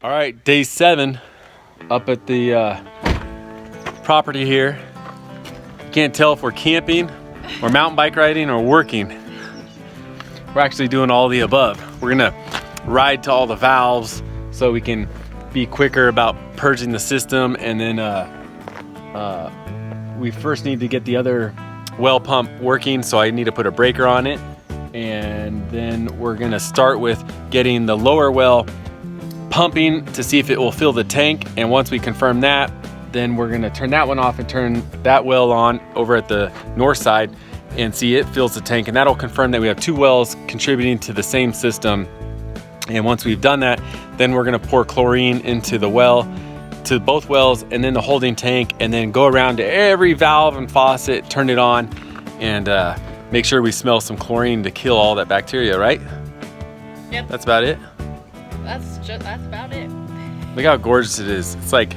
All right, day 7 up at the property here. Can't tell if we're camping or mountain bike riding or working. We're actually doing all the above. We're gonna ride to all the valves so we can be quicker about purging the system, and then we first need to get the other well pump working, so I need to put a breaker on it, and then we're gonna start with getting the lower well pumping to see if it will fill the tank, and once we confirm that, then we're gonna turn that one off and turn that well on over at the north side and see it fills the tank, and that'll confirm that we have 2 wells contributing to the same system. And once we've done that, then we're gonna pour chlorine into the well, to both wells, and then the holding tank, and then go around to every valve and faucet, turn it on, and make sure we smell some chlorine to kill all that bacteria, right? Yep. That's about it. That's about it. Look how gorgeous it is. It's like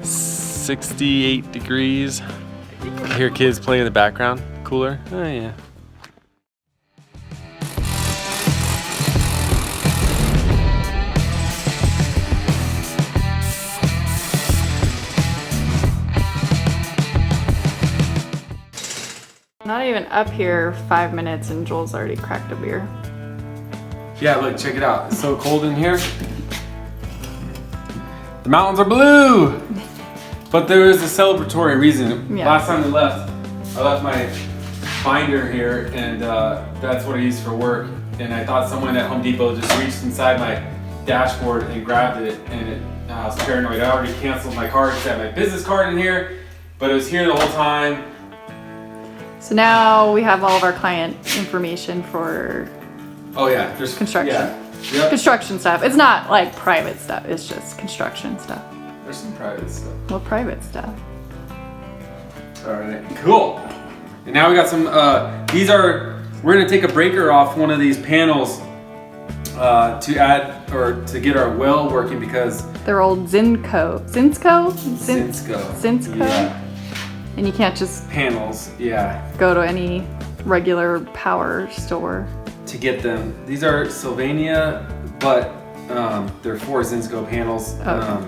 68 degrees. I hear kids playing in the background. Cooler. Oh yeah. Not even up here 5 minutes and Joel's already cracked a beer. Yeah, look, check it out. It's so cold in here. The mountains are blue! But there is a celebratory reason. Yeah. Last time we left, I left my binder here, and that's what I used for work. And I thought someone at Home Depot just reached inside my dashboard and grabbed it, and I was paranoid. I already canceled my card because I had my business card in here, but it was here the whole time. So now we have all of our client information for Oh yeah, there's construction. Yeah. Yep. Construction stuff. It's not like private stuff, it's just construction stuff. There's some private stuff. Well, private stuff. All right, cool. And now we got some, we're gonna take a breaker off one of these panels to add, or to get our well working, because They're old Zinsco. Yeah. And you can't just Panels, yeah. go to any regular power store. To get them. These are Sylvania, but they're 4 Zinsco panels. Okay.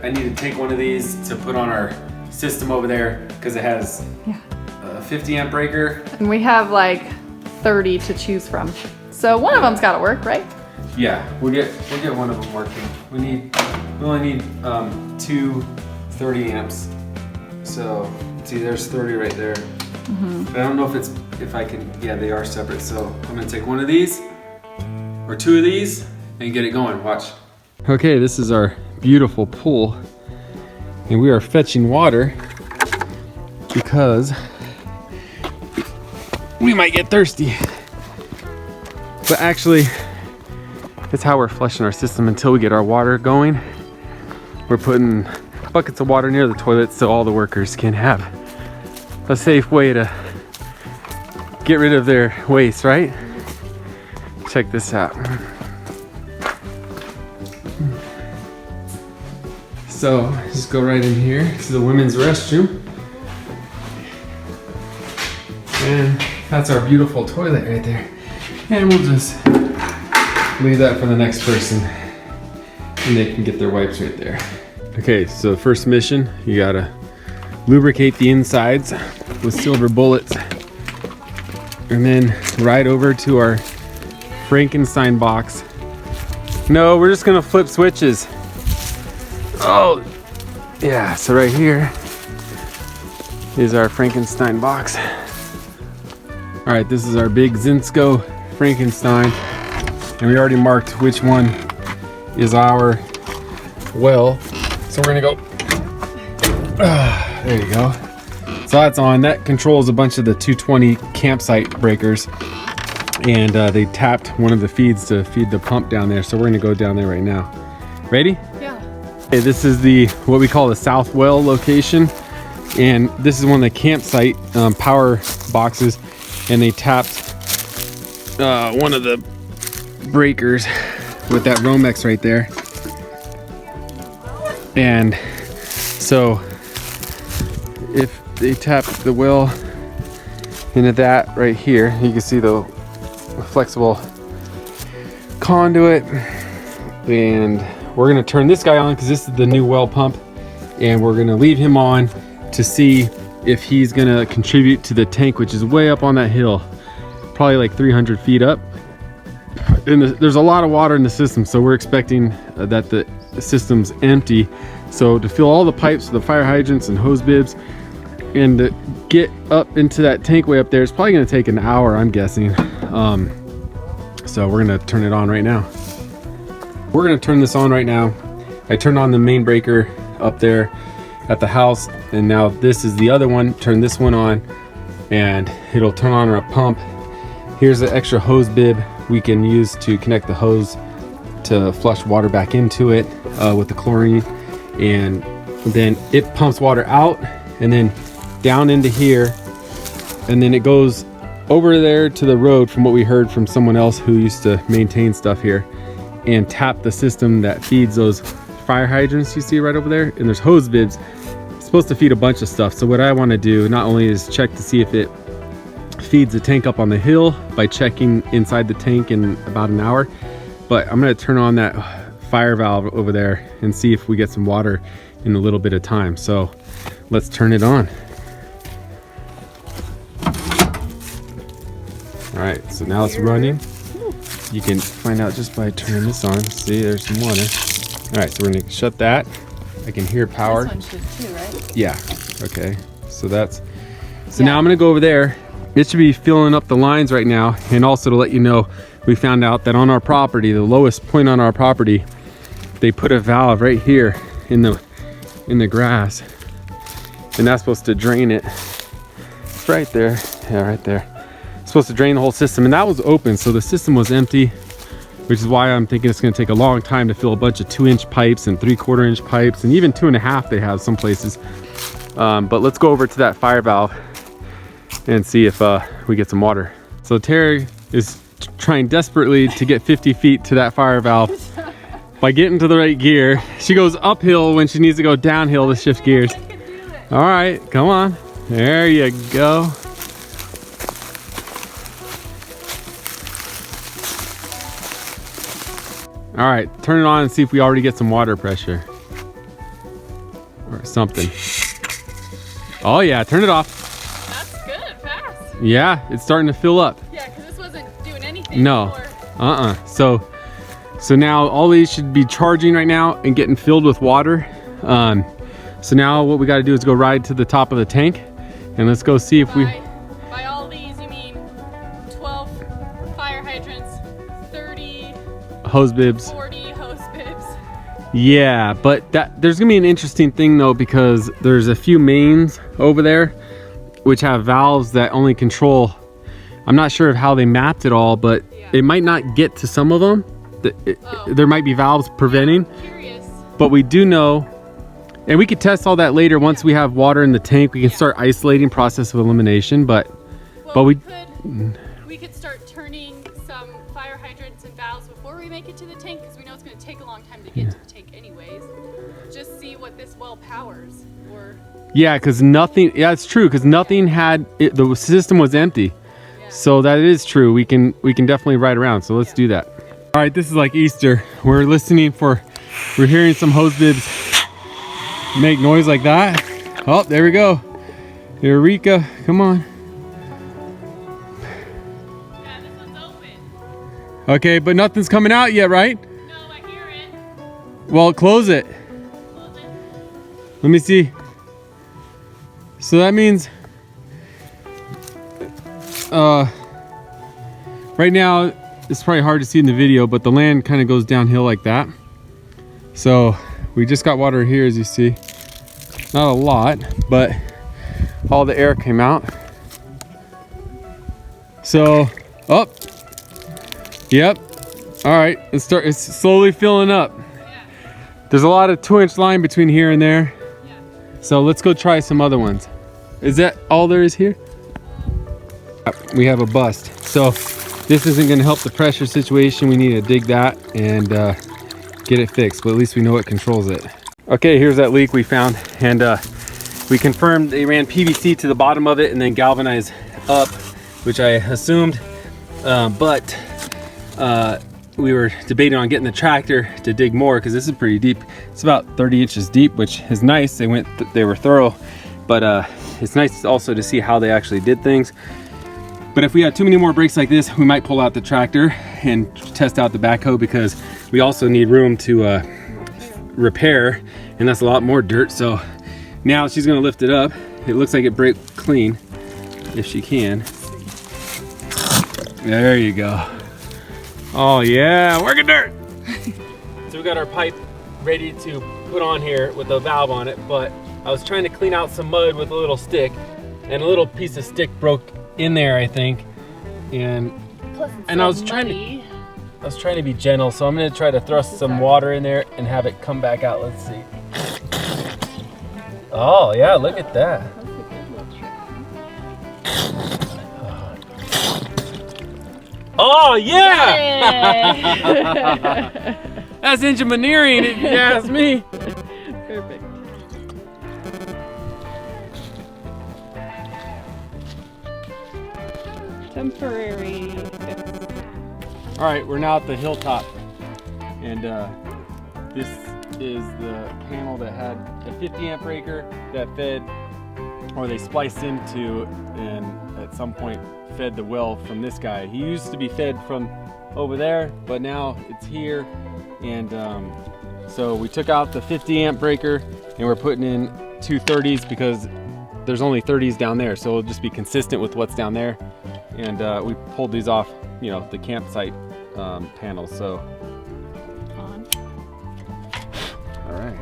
I need to take one of these to put on our system over there, because it has a 50 amp breaker. And we have like 30 to choose from. So one of them's gotta work, right? Yeah, we'll get one of them working. We only need 2 30 amps. So see, there's 30 right there. But I don't know if I can, yeah, they are separate. So I'm gonna take one of these or 2 of these and get it going. Watch. Okay, this is our beautiful pool, and we are fetching water because we might get thirsty. But actually, it's how we're flushing our system until we get our water going. We're putting buckets of water near the toilet so all the workers can have a safe way to get rid of their waste, right? Check this out. So just go right in here to the women's restroom, and that's our beautiful toilet right there. And we'll just leave that for the next person, and they can get their wipes right there. Okay, so first mission, you gotta lubricate the insides with silver bullets, and then ride over to our Frankenstein box. No, we're just gonna flip switches. Oh, yeah, so right here is our Frankenstein box. All right, this is our big Zinsco Frankenstein, and we already marked which one is our well. So we're gonna go, there you go. So that's on. That controls a bunch of the 220 campsite breakers, and they tapped one of the feeds to feed the pump down there. So we're gonna go down there right now. Ready? Yeah. Okay, this is what we call the south well location, and this is one of the campsite power boxes, and they tapped one of the breakers with that Romex right there. And so if they tap the well into that right here, you can see the flexible conduit, and we're gonna turn this guy on because this is the new well pump, and we're gonna leave him on to see if he's gonna contribute to the tank, which is way up on that hill, probably like 300 feet up. And there's a lot of water in the system, so we're expecting that the system's empty. So to fill all the pipes, the fire hydrants and hose bibs, and to get up into that tank way up there, it's probably gonna take an hour, I'm guessing. So we're gonna turn it on right now. We're gonna turn this on right now. I turned on the main breaker up there at the house, and now this is the other one. Turn this one on and it'll turn on our pump. Here's the extra hose bib we can use to connect the hose to flush water back into it with the chlorine, and then it pumps water out and then down into here, and then it goes over there to the road, from what we heard from someone else who used to maintain stuff here, and tap the system that feeds those fire hydrants you see right over there. And there's hose bibs. It's supposed to feed a bunch of stuff. So what I want to do not only is check to see if it feeds the tank up on the hill by checking inside the tank in about an hour, but I'm going to turn on that fire valve over there and see if we get some water in a little bit of time. So let's turn it on. All right, so now it's running. You can find out just by turning this on. See, there's some water. All right, so we're gonna shut that. I can hear power. This one should too, right? Yeah, okay. So that's, so now I'm gonna go over there. It should be filling up the lines right now. And also to let you know, we found out that on our property, the lowest point on our property, they put a valve right here in the grass. And that's supposed to drain it. It's right there, yeah, right there. Supposed to drain the whole system, and that was open, so the system was empty, which is why I'm thinking it's going to take a long time to fill a bunch of 2-inch pipes and 3/4 inch pipes, and even 2.5 they have some places. But let's go over to that fire valve and see if we get some water. So Terry is trying desperately to get 50 feet to that fire valve by getting to the right gear. She goes uphill when she needs to go downhill to shift gears. All right, come on, there you go. All right, turn it on and see if we already get some water pressure or something. Oh yeah, turn it off. That's good, fast. Yeah, it's starting to fill up. Yeah, because this wasn't doing anything. No, So now all these should be charging right now and getting filled with water. So now what we got to do is go ride to the top of the tank, and let's go see if By all these, you mean 12 fire hydrants, 30 hose bibs. 40 hose bibs. Yeah, but there's gonna be an interesting thing though, because there's a few mains over there which have valves that only control, I'm not sure of how they mapped it all, but it might not get to some of them. There might be valves preventing. I'm curious. But we do know, and we could test all that later once we have water in the tank. We can start isolating, process of elimination, but we could start turning some fire hydrants and valves before we make it to the tank, because we know it's going to take a long time to get to the tank anyways. Just see what this well powers. Yeah, because nothing, yeah, it's true, because nothing had, the system was empty. Yeah. So that is true. We can definitely ride around, so let's do that. All right, this is like Easter. We're hearing some hose bibs make noise like that. Oh, there we go. Eureka, come on. Yeah, this one's open. Okay, but nothing's coming out yet, right? No, I hear it. Well, close it. Close it. Let me see. So that means right now it's probably hard to see in the video, but the land kind of goes downhill like that. So we just got water here, as you see. Not a lot, but all the air came out. So, oh, yep. All right, it's slowly filling up. Yeah. There's a lot of 2-inch line between here and there. Yeah. So let's go try some other ones. Is that all there is here? We have a bust. So this isn't gonna help the pressure situation. We need to dig that and get it fixed, but at least we know what controls it. Okay, here's that leak we found, and we confirmed they ran PVC to the bottom of it and then galvanized up, which I assumed, but we were debating on getting the tractor to dig more because this is pretty deep. It's about 30 inches deep, which is nice. They were thorough, but it's nice also to see how they actually did things. But if we had too many more breaks like this, we might pull out the tractor and test out the backhoe, because we also need room to repair, and that's a lot more dirt. So now she's gonna lift it up. It looks like it broke clean, if she can. There you go. Oh yeah, working dirt. So we got our pipe ready to put on here with a valve on it, but I was trying to clean out some mud with a little stick, and a little piece of stick broke in there, I think. And I was trying to be gentle, so I'm gonna try to thrust some water in there and have it come back out. Let's see. Oh yeah, look at that. Oh yeah! That's engineering, if you ask me. Perfect. Temporary fix. All right, we're now at the hilltop, and this is the panel that had a 50 amp breaker that fed, or they spliced into, and at some point fed the well from this guy. He used to be fed from over there, but now it's here. And so we took out the 50 amp breaker and we're putting in two 30s, because there's only 30s down there, so it'll just be consistent with what's down there. And we pulled these off, you know, the campsite panels. So all right,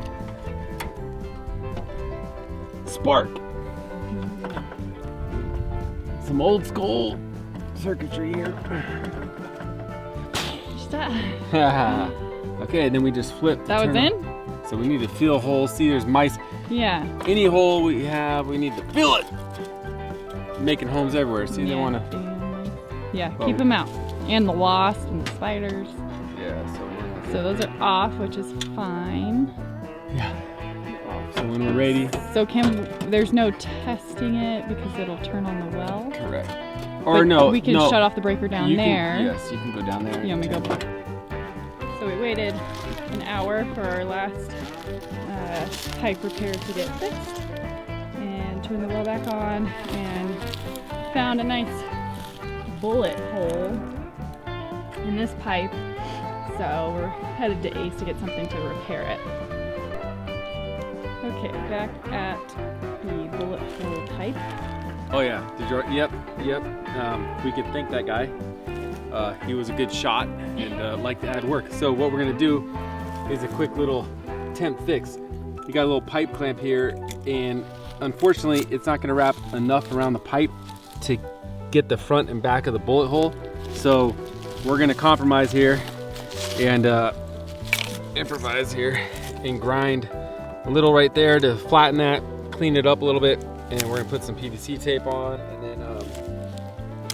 spark. Some old school circuitry here. Okay, then we just flip. That was in? So we need to fill holes. See, there's mice. Yeah. Any hole we have, we need to fill it. Making homes everywhere. See, they want to. Yeah, keep them out. And the wasps and the spiders. Yeah, so those are off, which is fine. Yeah. So when we're ready. So there's no testing it because it'll turn on the well? Correct. Or no, we can shut off the breaker down there. Yes, you can go down there. You want me to go? So we waited an hour for our last pipe repair to get fixed, and turned the well back on, and found a nice bullet hole in this pipe. So we're headed to Ace to get something to repair it. Okay, back at the bullet hole pipe. Oh yeah, did you? Yep. We could thank that guy. He was a good shot and liked to add work. So what we're gonna do is a quick little temp fix. We got a little pipe clamp here, and unfortunately it's not gonna wrap enough around the pipe to get the front and back of the bullet hole. So we're gonna compromise here and improvise here and grind a little right there to flatten that, clean it up a little bit, and we're gonna put some PVC tape on,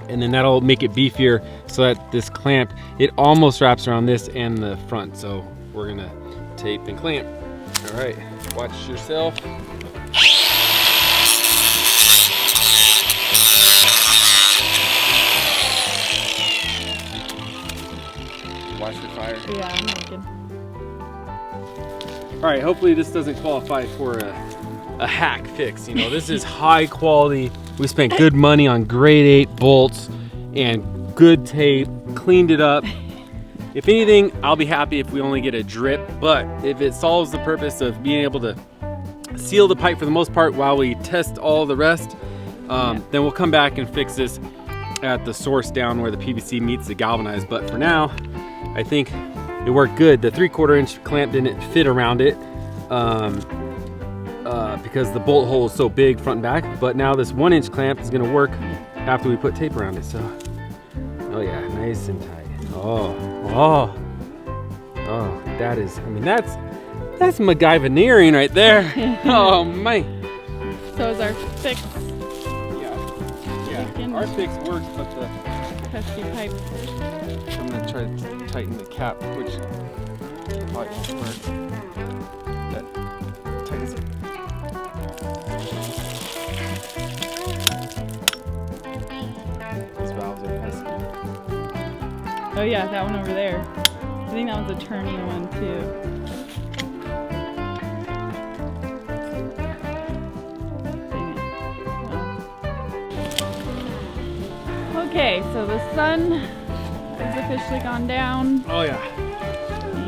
and then that'll make it beefier, so that this clamp, it almost wraps around this and the front. So we're gonna tape and clamp. All right, watch yourself. Watch your fire. Yeah, I'm looking. All right, hopefully this doesn't qualify for a hack fix. You know, this is high quality. We spent good money on grade 8 bolts and good tape, cleaned it up. If anything, I'll be happy if we only get a drip, but if it solves the purpose of being able to seal the pipe for the most part while we test all the rest, then we'll come back and fix this at the source down where the PVC meets the galvanized. But for now, I think it worked good. The 3/4 inch clamp didn't fit around it because the bolt hole is so big front and back, but now this 1 inch clamp is gonna work after we put tape around it. So, oh yeah, nice and tight. Oh, that is, I mean, that's MacGyveneering right there. Oh man. So is our fix. Yeah, our fix works, but the pesky pipe. I'm gonna try to tighten the cap, which probably won't work. That tightens it. These valves are pesky. Oh yeah, that one over there. I think that one's a turning one too. Dang it. Well. Okay, so the sun has officially gone down. Oh yeah.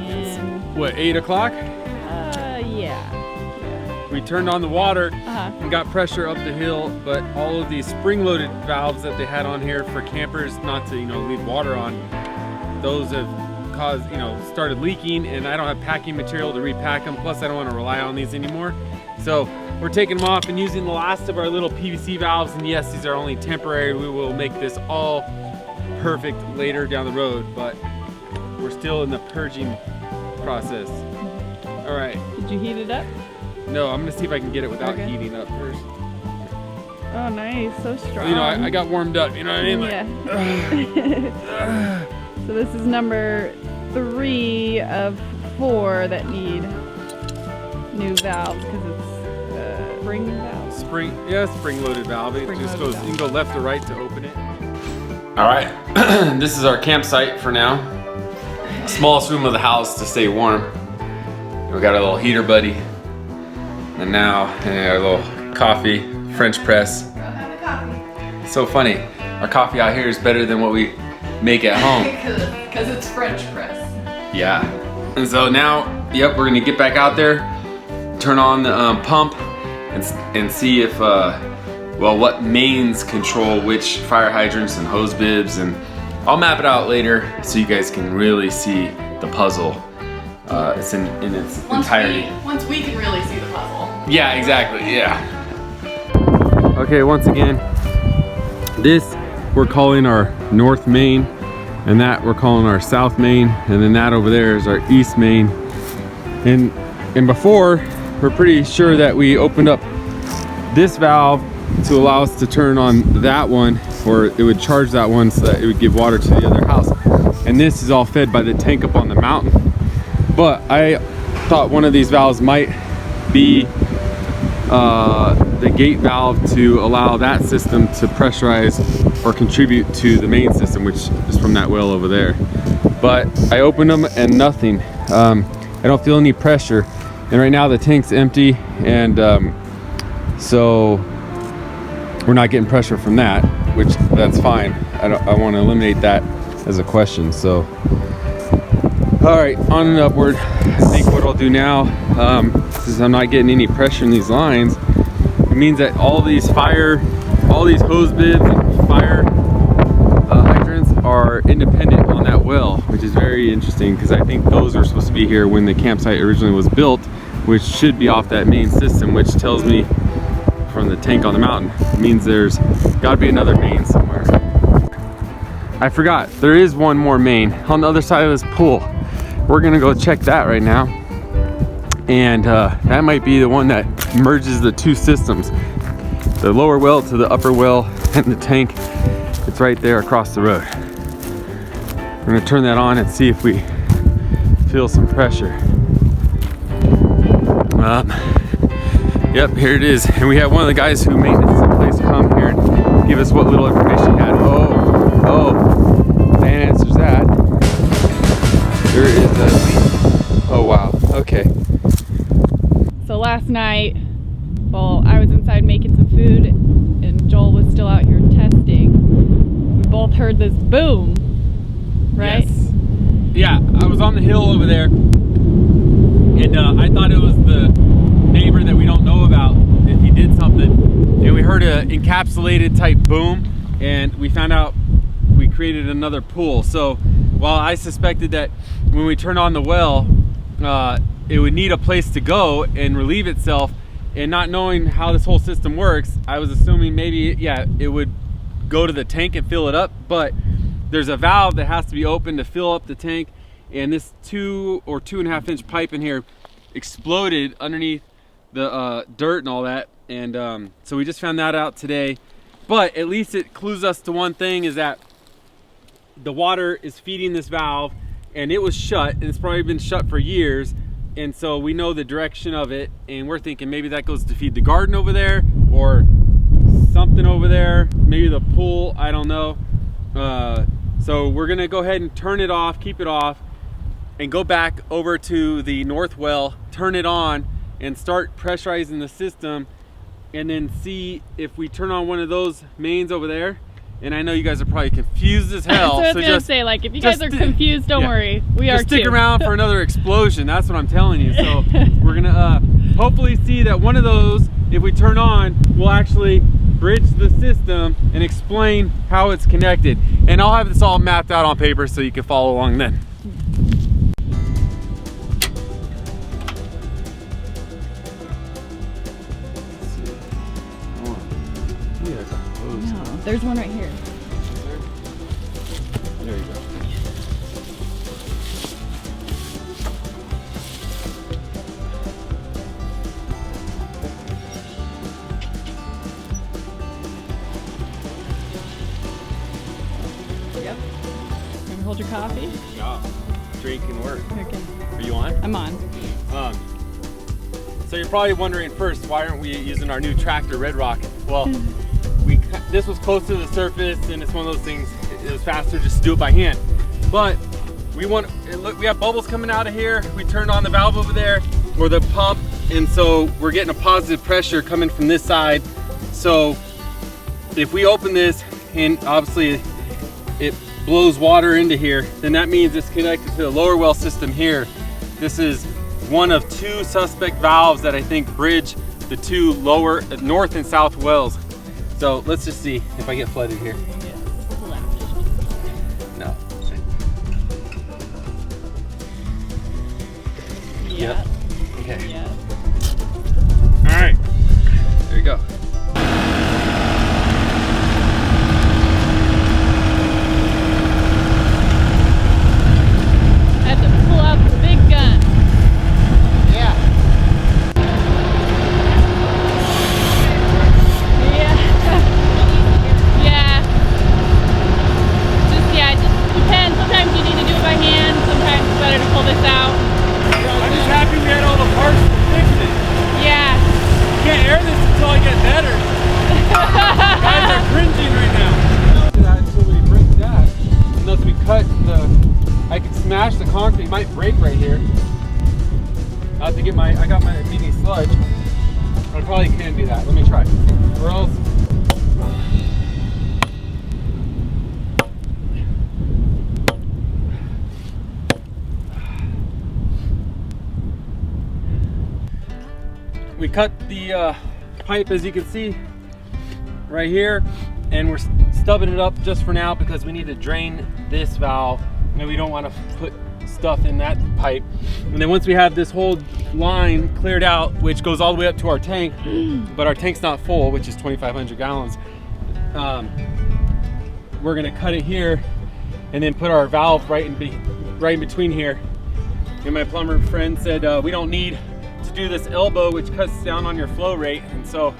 And What, 8 o'clock? yeah. We turned on the water Uh-huh. and got pressure up the hill, but all of these spring-loaded valves that they had on here for campers not to, leave water on, those have caused, started leaking, and I don't have packing material to repack them. Plus, I don't want to rely on these anymore. So we're taking them off and using the last of our little PVC valves. And yes, these are only temporary. We will make this all perfect later down the road, but we're still in the purging process. All right. Did you heat it up? No, I'm gonna see if I can get it without Okay. heating up first. Oh, nice. So strong. I got warmed up, you know what I mean? Yeah. So this is number 3 of 4 that need new valves because it's spring valve. Spring-loaded valve. It just goes, you can go left or right to open it. All right, this is our campsite for now. Smallest room of the house to stay warm. We got a little heater buddy. And now our little coffee, French press. Go have a coffee. So funny, our coffee out here is better than what we make at home. Because it's French press. Yeah. And so now, yep, we're gonna get back out there, turn on the pump, and see if, what mains control which fire hydrants and hose bibs, and I'll map it out later so you guys can really see the puzzle. It's in its entirety. Once we can really see the puzzle. Yeah, exactly, yeah. Okay, once again, this we're calling our north main, and that we're calling our south main, and then that over there is our east main. And before, we're pretty sure that we opened up this valve to allow us to turn on that one, or it would charge that one so that it would give water to the other house. And this is all fed by the tank up on the mountain. But I thought one of these valves might be the gate valve to allow that system to pressurize or contribute to the main system, which is from that well over there. But I opened them and nothing. I don't feel any pressure, and right now the tank's empty, and so we're not getting pressure from that, which that's fine. I want to eliminate that as a question. So all right, on and upward. I think what I'll do now, since I'm not getting any pressure in these lines, it means that all these hose bibs and fire hydrants are independent on that well, which is very interesting because I think those are supposed to be here when the campsite originally was built, which should be off that main system, which tells me from the tank on the mountain, it means there's got to be another main somewhere. I forgot, there is one more main on the other side of this pool. We're gonna go check that right now, and that might be the one that merges the two systems, the lower well to the upper well, and the tank. It's right there across the road. We're gonna turn that on and see if we feel some pressure. Yep, here it is. And we have one of the guys who maintenance the place come here and give us what little information he had. Oh, that answers that. There is a leak. Oh wow, okay. So last night, well, I was inside making some food and Joel was still out here testing. We both heard this boom, right? Yes. Yeah, I was on the hill over there, and I thought it was the neighbor that we don't know about, if he did something. And we heard an encapsulated type boom, and we found out we created another pool. So while I suspected that when we turn on the well, it would need a place to go and relieve itself, and not knowing how this whole system works, I was assuming maybe, yeah, it would go to the tank and fill it up, but there's a valve that has to be open to fill up the tank, and this 2 or 2.5 inch pipe in here exploded underneath the dirt and all that, and so we just found that out today. But at least it clues us to one thing, is that the water is feeding this valve, and it was shut, and it's probably been shut for years, and so we know the direction of it, and we're thinking maybe that goes to feed the garden over there, or something over there, maybe the pool, I don't know. So we're gonna go ahead and turn it off, keep it off, and go back over to the north well, turn it on, and start pressurizing the system, and then see if we turn on one of those mains over there. And I know you guys are probably confused as hell. So I was gonna say, like, if you guys are sti- confused, don't yeah. worry. We are Just stick too. around for another explosion. That's what I'm telling you. So we're gonna hopefully see that one of those, if we turn on, will actually bridge the system and explain how it's connected. And I'll have this all mapped out on paper so you can follow along then. No, there's one right here. There you go. Yep. Can you hold your coffee? Yeah. Drink and work. Okay. Are you on? I'm on. So you're probably wondering first, why aren't we using our new tractor, Red Rock? Well, this was close to the surface, and it's one of those things, it was faster just to do it by hand. But look, we have bubbles coming out of here. We turned on the valve over there, or the pump, and so we're getting a positive pressure coming from this side. So if we open this, and obviously it blows water into here, then that means it's connected to the lower well system here. This is one of two suspect valves that I think bridge the two lower north and south wells. So let's just see if I get flooded here. No. Yeah. Okay. Yeah. All right. There you go. I have to pull out the big gun. Yeah. Yeah. Yeah. It just depends. Sometimes you need to do it by hand. Sometimes it's better to pull this out. I'm just happy we had all the parts to fix it. Yeah. Can't air this until I get better. Guys are cringing right now. Until we break that, unless we cut I could smash the concrete. It might break right here. I have to get I got my mini sludge. I probably can do that. Let me try. Or else. We cut the pipe, as you can see right here, and we're stubbing it up just for now because we need to drain this valve, and we don't want to put stuff in that pipe. And then once we have this whole line cleared out, which goes all the way up to our tank, but our tank's not full, which is 2,500 gallons, we're gonna cut it here and then put our valve right in between here. And my plumber friend said we don't need to do this elbow, which cuts down on your flow rate, and so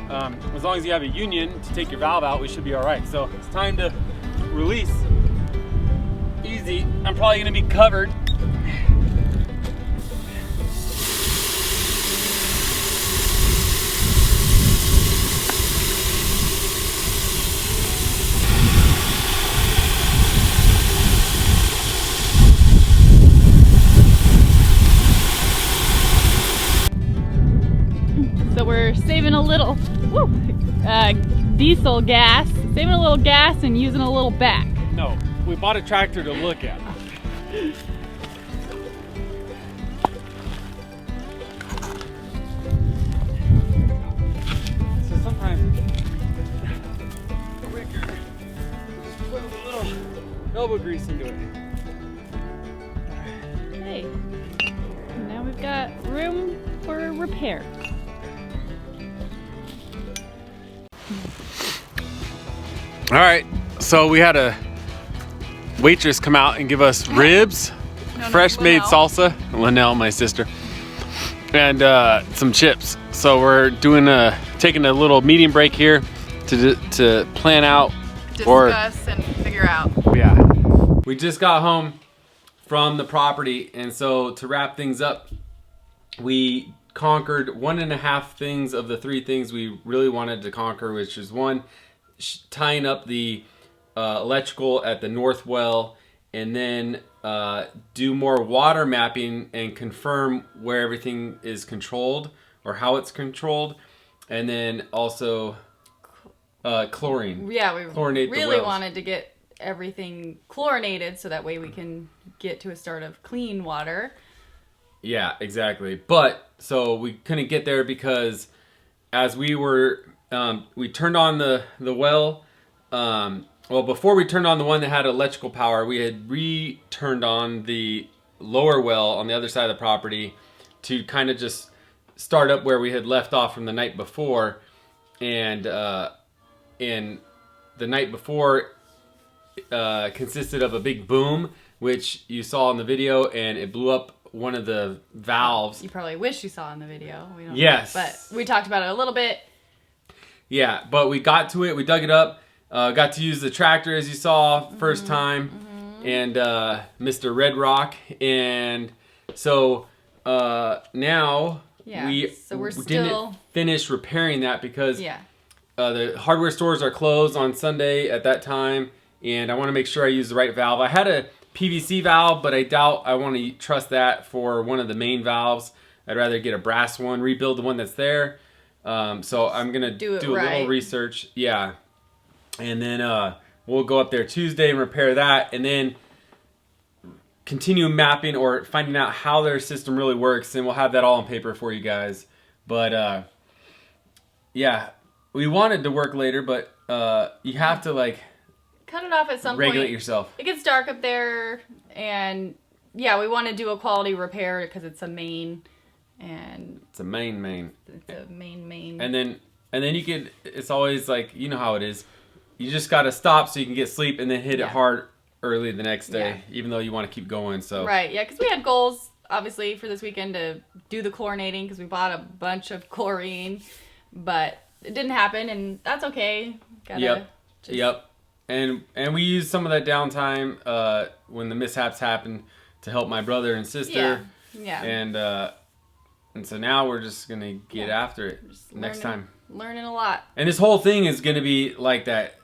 as long as you have a union to take your valve out, we should be all right. So it's time to release. Easy. I'm probably gonna be covered. So we're saving a little diesel gas, saving a little gas and using a little back. No, we bought a tractor to look at. So sometimes quicker, just put a little elbow grease into it. Hey, now we've got room for repair. All right, so we had a waitress come out and give us ribs, fresh made salsa, Linnell, my sister, and some chips. So we're taking a little medium break here to plan out, Discuss and figure out. yeah. We just got home from the property, and so to wrap things up, we conquered 1.5 things of the 3 things we really wanted to conquer, which is one, tying up the electrical at the north well, and then do more water mapping and confirm where everything is controlled or how it's controlled, and then also chlorine. Yeah, we Chlorinate the really wells. wanted to get everything chlorinated so that way we can get to a start of clean water. Yeah, exactly. But so we couldn't get there because as we were, we turned on the well. Well, before we turned on the one that had electrical power, we had turned on the lower well on the other side of the property to kind of just start up where we had left off from the night before. And in the night before consisted of a big boom, which you saw in the video, and it blew up one of the valves. You probably wish you saw in the video. We don't Yes. know. But we talked about it a little bit. Yeah, but we got to it. We dug it up. Got to use the tractor, as you saw, first time. And Mr. Red Rock. And so now we didn't finish repairing that because the hardware stores are closed on Sunday at that time. And I want to make sure I use the right valve. I had a PVC valve, but I doubt I want to trust that for one of the main valves. I'd rather get a brass one, rebuild the one that's there. So I'm going to do a little research. Yeah. And then we'll go up there Tuesday and repair that. And then continue mapping or finding out how their system really works. And we'll have that all on paper for you guys. But yeah, we wanted to work later, but you have to like... cut it off at some regulate point. Yourself. It gets dark up there, and yeah, we want to do a quality repair because it's a main, and it's a main. It's a main. And then you can. It's always like, you know how it is. You just got to stop so you can get sleep, and then hit it hard early the next day, even though you want to keep going. So right, yeah, because we had goals obviously for this weekend to do the chlorinating because we bought a bunch of chlorine, but it didn't happen, and that's okay. Yep. And we used some of that downtime when the mishaps happened to help my brother and sister. Yeah. And so now we're just gonna get after it next time. Learning a lot. And this whole thing is gonna be like that.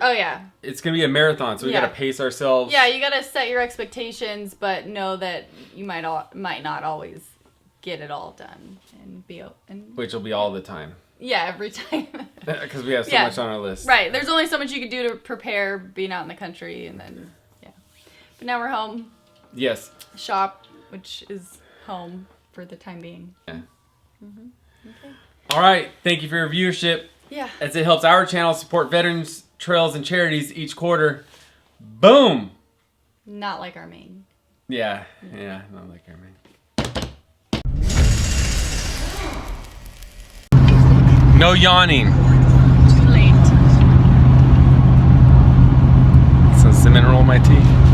Oh yeah. It's gonna be a marathon, so we gotta pace ourselves. Yeah, you gotta set your expectations, but know that you might not always get it all done which will be all the time. Yeah, every time. Because we have so much on our list. Right. There's only so much you can do to prepare being out in the country, and then But now we're home. Yes. Shop, which is home for the time being. Yeah. Okay. All right. Thank you for your viewership. Yeah. As it helps our channel support veterans, trails, and charities each quarter. Boom. Not like our main. Yeah. Not like our main. No yawning. Too late. Some cinnamon roll in my tea.